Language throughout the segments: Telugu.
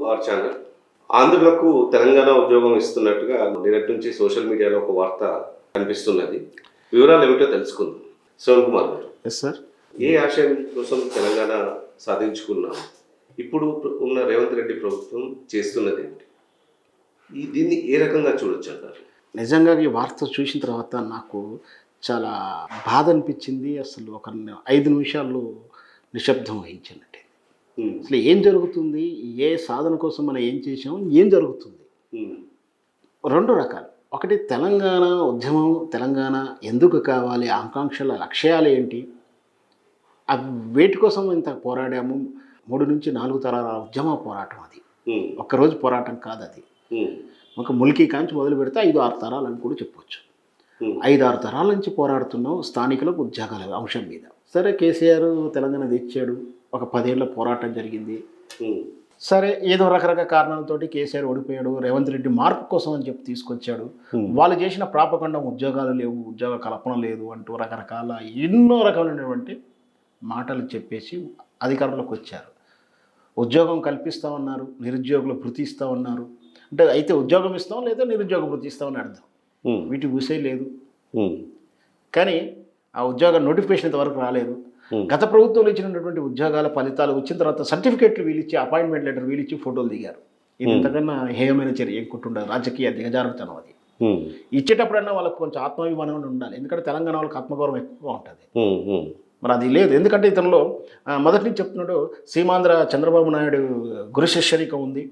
Our channel. ఆంధ్రులకు తెలంగాణ ఉద్యోగం ఇస్తున్నట్టుగా నిన్నటి నుంచి సోషల్ మీడియాలో ఒక వార్త కనిపిస్తున్నది. వివరాలు ఏమిటో తెలుసుకుందాం. శ్రవణ్ కుమార్ గారు, ఎస్ సార్. ఏ ఆశయం కోసం తెలంగాణ సాధించుకున్నాం, ఇప్పుడు ఉన్న రేవంత్ రెడ్డి ప్రభుత్వం చేస్తున్నది ఏంటి, దీన్ని ఏ రకంగా చూడొచ్చు అంటారు? నిజంగా ఈ వార్త చూసిన తర్వాత నాకు చాలా బాధ అనిపించింది. అసలు ఒక 5 నిమిషాలు నిశ్శబ్దం వహించినట్టే. అసలు ఏం జరుగుతుంది, ఏ సాధన కోసం మనం ఏం చేసాం, ఏం జరుగుతుంది? 2 రకాలు. ఒకటి తెలంగాణ ఉద్యమం, తెలంగాణ ఎందుకు కావాలి, ఆకాంక్షల లక్ష్యాలు ఏంటి, అవి వేటి కోసం ఇంత పోరాడాము. 3 నుంచి 4 తరాల ఉద్యమ పోరాటం అది. ఒక్కరోజు పోరాటం కాదు అది. ఒక ములికి కాంచి మొదలు పెడితే 5-6 తరాలు అని కూడా చెప్పొచ్చు. 5-6 తరాల నుంచి పోరాడుతున్నాం స్థానికులకు ఉద్యోగాల అంశం మీద. సరే, కేసీఆర్ తెలంగాణ తెచ్చాడు, ఒక 10 ఏళ్ళ పోరాటం జరిగింది. సరే, ఏదో రకరకాల కారణాలతోటి కేసీఆర్ ఓడిపోయాడు. రేవంత్ రెడ్డి మార్పు కోసం అని చెప్పి తీసుకొచ్చాడు. వాళ్ళు చేసిన ప్రాపకండం ఉద్యోగాలు లేవు, ఉద్యోగ కల్పన లేదు అంటూ రకరకాల ఎన్నో రకాలైనటువంటి మాటలు చెప్పేసి అధికారంలోకి వచ్చారు. ఉద్యోగం కల్పిస్తామన్నారు, నిరుద్యోగులు భృతి ఇస్తామన్నారు. అంటే అయితే ఉద్యోగం ఇస్తాం లేదా నిరుద్యోగ భృతి ఇస్తామని అర్థం. వీటి ఊసే లేదు. కానీ ఆ ఉద్యోగ నోటిఫికేషన్ ఇంతవరకు రాలేదు. గత ప్రభుత్వంలో ఇచ్చినటువంటి ఉద్యోగాల ఫలితాలు వచ్చిన తర్వాత సర్టిఫికేట్లు వీలిచ్చి, అపాయింట్మెంట్ లెటర్ వీలిచ్చి ఫోటోలు దిగారు. ఇది ఇంతకన్నా హేయమైన చర్య ఏం రాజకీయ దిగజారుతనం అది. ఇచ్చేటప్పుడన్నా వాళ్ళకు కొంచెం ఆత్మాభిమానం ఉండాలి. ఎందుకంటే తెలంగాణ వాళ్ళకి ఆత్మగౌరవం ఎక్కువ ఉంటుంది. మరి అది లేదు. ఎందుకంటే ఇతనిలో మొదటి నుంచి చెప్తున్నాడు, సీమాంధ్ర చంద్రబాబు నాయుడు గురు శిష్యరికం ఉంది,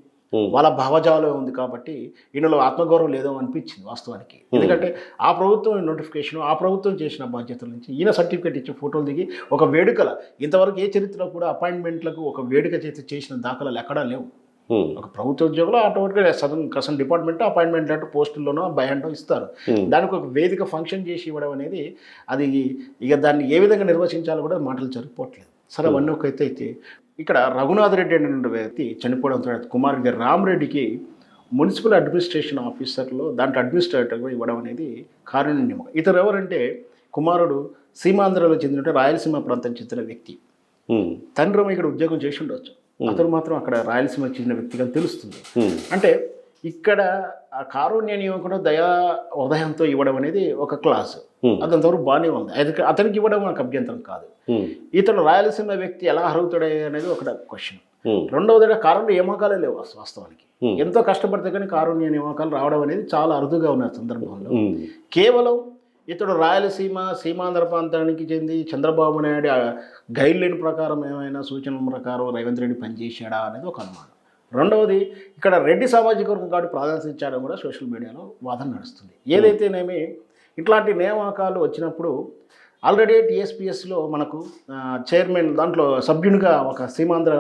వాళ్ళ భావజాలం ఉంది. కాబట్టి ఈయనలో ఆత్మగౌరవం లేదో అనిపించింది వాస్తవానికి. ఎందుకంటే ఆ ప్రభుత్వం నోటిఫికేషన్, ఆ ప్రభుత్వం చేసిన బాధ్యతల నుంచి ఈయన సర్టిఫికేట్ ఇచ్చి ఫోటోలు దిగి ఒక వేడుకల, ఇంతవరకు ఏ చరిత్రలో కూడా అపాయింట్మెంట్లకు ఒక వేడుక చేసిన దాఖలాలు ఎక్కడా లేవు. ఒక ప్రభుత్వ ఉద్యోగులు ఆటోమేటిక్గా సదన్ డిపార్ట్మెంట్ అపాయింట్మెంట్ అంటూ పోస్టుల్లోనో బయాంటో ఇస్తారు. దానికి ఒక వేదిక ఫంక్షన్ చేసి ఇవ్వడం అనేది, అది ఇక దాన్ని ఏ విధంగా నిర్వచించాలో కూడా మాటలు సరిపోవట్లేదు. సరే, అవన్నీ ఒక అయితే ఇక్కడ రఘునాథ్ రెడ్డి అనే వ్యక్తి చనిపోవడం తర్వాత కుమారుడి రామరెడ్డికి మున్సిపల్ అడ్మినిస్ట్రేషన్ ఆఫీసర్లో దాంట్లో అడ్మినిస్ట్రేటర్గా ఇవ్వడం అనేది కారణం. ఇతరు ఎవరంటే కుమారుడు సీమాంధ్రలో చెందిన రాయలసీమ ప్రాంతం చెందిన వ్యక్తి. తండ్రి ఇక్కడ ఉద్యోగం చేసి ఉండవచ్చు, అతను మాత్రం అక్కడ రాయలసీమకు చెందిన వ్యక్తిగా తెలుస్తుంది. అంటే ఇక్కడ ఆ కారుణ్య నియమకుడు దయా ఉదయంతో ఇవ్వడం అనేది ఒక క్లాసు. అదంతవరకు బాగానే ఉంది. అతనికి ఇవ్వడం నాకు అభ్యంతరం కాదు. ఇతడు రాయలసీమ వ్యక్తి ఎలా అర్హుతాడే అనేది ఒక క్వశ్చన్. రెండవదిగా కారుణ్య నియామకాలే లేవు వాస్తవానికి. ఎంతో కష్టపడితే కానీ కారుణ్య నియామకాలు రావడం అనేది చాలా అరుదుగా ఉన్న సందర్భంలో కేవలం ఇతడు రాయలసీమ సీమాంధ్ర ప్రాంతానికి చెంది చంద్రబాబు నాయుడు గైడ్లైన్ ప్రకారం ఏమైనా సూచనల ప్రకారం రేవంత్ రెడ్డి పనిచేశాడా అనేది ఒక అనుమానం. రెండవది, ఇక్కడ రెడ్డి సామాజిక వర్గం కాబట్టి ప్రాధాన్యత ఇచ్చాడని కూడా సోషల్ మీడియాలో వాదన నడుస్తుంది. ఏదైతేనేమి ఇట్లాంటి నియామకాలు వచ్చినప్పుడు ఆల్రెడీ టీఎస్పీఎస్లో మనకు చైర్మన్ దాంట్లో సభ్యునిగా ఒక సీమాంధ్ర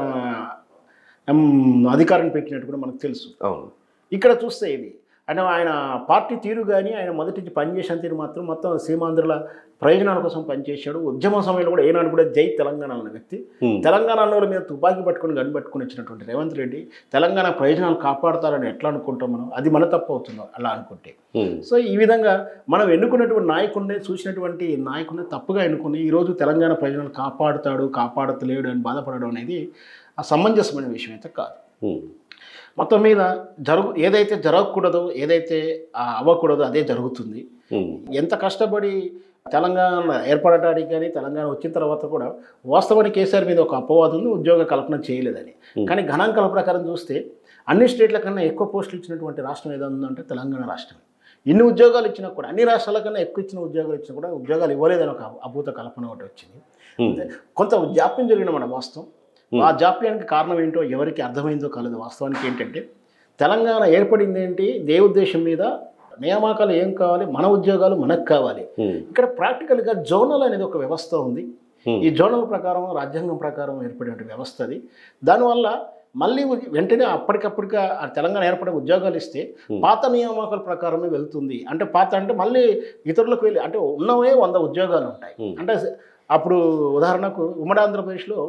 అధికారిని పెట్టినట్టు కూడా మనకు తెలుసు. ఇక్కడ చూస్తే ఇది అంటే ఆయన పార్టీ తీరు కానీ ఆయన మొదటి నుంచి పనిచేసిన తీరు మాత్రం మొత్తం సీమాంధ్రుల ప్రయోజనాల కోసం పనిచేశాడు. ఉద్యమ సమయంలో కూడా ఏనాడు కూడా జై తెలంగాణ అన్న వ్యక్తి, తెలంగాణ మీద తుపాకీ పట్టుకుని గన్ను పట్టుకుని వచ్చినటువంటి రేవంత్ రెడ్డి తెలంగాణ ప్రయోజనాలు కాపాడుతారని ఎట్లా అనుకుంటాం మనం? అది మన తప్పు అవుతుందో అలా అనుకుంటే. సో ఈ విధంగా మనం ఎన్నుకున్నటువంటి నాయకుడిని, చూసినటువంటి నాయకుడిని తప్పుగా ఎన్నుకుని ఈరోజు తెలంగాణ ప్రయోజనాలు కాపాడతలేడు అని బాధపడడం అనేది సమంజసమైన విషయం అయితే కాదు. మొత్తం మీద ఏదైతే జరగకూడదో, ఏదైతే అవ్వకూడదో అదే జరుగుతుంది. ఎంత కష్టపడి తెలంగాణ ఏర్పడటానికి కానీ తెలంగాణ వచ్చిన తర్వాత కూడా వాస్తవానికి కేసీఆర్ మీద ఒక అపవాదం ఉంది, ఉద్యోగ కల్పన చేయలేదని. కానీ గణాంకాల ప్రకారం చూస్తే అన్ని స్టేట్ల కన్నా ఎక్కువ పోస్టులు ఇచ్చినటువంటి రాష్ట్రం ఏదో ఉందంటే తెలంగాణ రాష్ట్రం. ఇన్ని ఉద్యోగాలు ఇచ్చినా కూడా, అన్ని రాష్ట్రాల కన్నా ఎక్కువ ఇచ్చిన ఉద్యోగాలు ఇచ్చినా కూడా ఉద్యోగాలు ఇవ్వలేదని ఒక అభూత కల్పన ఒకటి వచ్చింది. కొంత జాప్యం జరిగిన మన వాస్తవం. ఆ జాప్యానికి కారణం ఏంటో ఎవరికి అర్థమైందో కాలేదు. వాస్తవానికి ఏంటంటే తెలంగాణ ఏర్పడింది ఏంటి, దేశం మీద నియామకాలు ఏం కావాలి, మన ఉద్యోగాలు మనకు కావాలి. ఇక్కడ ప్రాక్టికల్గా జోనల్ అనేది ఒక వ్యవస్థ ఉంది. ఈ జోనల్ ప్రకారం రాజ్యాంగం ప్రకారం ఏర్పడిన వ్యవస్థ అది. దానివల్ల మళ్ళీ వెంటనే అప్పటికప్పటిగా తెలంగాణ ఏర్పడే ఉద్యోగాలు ఇస్తే పాత నియామకాల ప్రకారమే వెళ్తుంది. అంటే పాత అంటే మళ్ళీ ఇతరులకు వెళ్ళి, అంటే ఉన్నవే 100 ఉద్యోగాలు ఉంటాయి. అంటే అప్పుడు ఉదాహరణకు ఉమ్మడి ఆంధ్రప్రదేశ్లో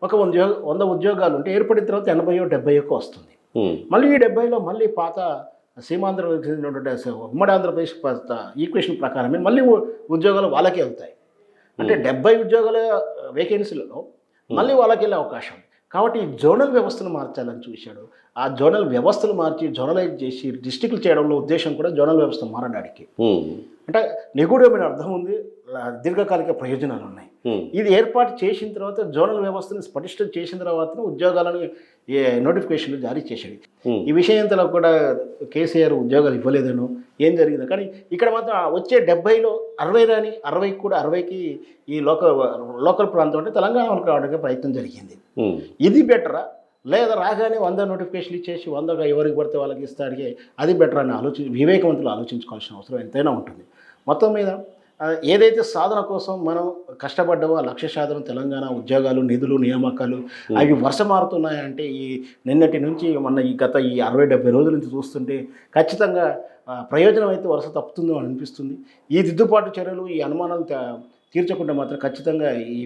ఒక 100 ఉద్యోగాలు ఉంటే ఏర్పడిన తర్వాత 80-70 వస్తుంది. మళ్ళీ ఈ 70లో మళ్ళీ పాత సీమాంధ్రకు చెందినటువంటి ఉమ్మడి ఆంధ్రప్రదేశ్ ఈక్వేషన్ ప్రకారమే మళ్ళీ ఉద్యోగాలు వాళ్ళకే వెళ్తాయి. అంటే 70 ఉద్యోగాల వేకెన్సీలలో మళ్ళీ వాళ్ళకి వెళ్ళే అవకాశం ఉంది. కాబట్టి ఈ జోనల్ వ్యవస్థను మార్చాలని చూశాడు. ఆ జోనల్ వ్యవస్థను మార్చి జోనలైజ్ చేసి డిస్టిక్లు చేయడంలో ఉద్దేశం కూడా జోనల్ వ్యవస్థ మారడానికి. అంటే నిగూఢమైన అర్థం ఉంది, దీర్ఘకాలిక ప్రయోజనాలు ఉన్నాయి. ఇది ఏర్పాటు చేసిన తర్వాత జోనల్ వ్యవస్థను పటిష్టం చేసిన తర్వాత ఉద్యోగాలను నోటిఫికేషన్లు జారీ చేశాడు. ఈ విషయంలో కూడా కేసీఆర్ ఉద్యోగాలు ఇవ్వలేదను ఏం జరిగింది. కానీ ఇక్కడ మాత్రం వచ్చే 70లో 60 రాని 60కి కూడా 60కి ఈ లోకల్ ప్రాంతం అంటే తెలంగాణ వాళ్ళకి రావడానికి ప్రయత్నం జరిగింది. ఇది బెటరా లేదా రాగానే 100 నోటిఫికేషన్లు ఇచ్చేసి 100 ఎవరికి పడితే వాళ్ళకి ఇస్తాడికి అది బెటర్ అని వివేకవంతులు ఆలోచించుకోవాల్సిన అవసరం ఎంతైనా ఉంటుంది. మొత్తం మీద ఏదైతే సాధన కోసం మనం కష్టపడ్డామో ఆ లక్ష్య సాధన తెలంగాణ ఉద్యోగాలు నిధులు నియామకాలు అవి వరుస మారుతున్నాయంటే ఈ నిన్నటి నుంచి ఈ గత 60-70 రోజుల నుంచి చూస్తుంటే ఖచ్చితంగా ప్రయోజనం అయితే వరుస తప్పుతుందో అని అనిపిస్తుంది. ఈ దిద్దుబాటు చర్యలు ఈ అనుమానాలు తీర్చకుండా మాత్రం ఖచ్చితంగా ఈ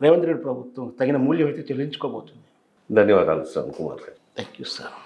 రేవంత్ రెడ్డి ప్రభుత్వం తగిన మూల్యం అయితే చెల్లించుకోబోతుంది. ధన్యవాదాలు శ్రవణ్ కుమార్ గారు. Thank you sir.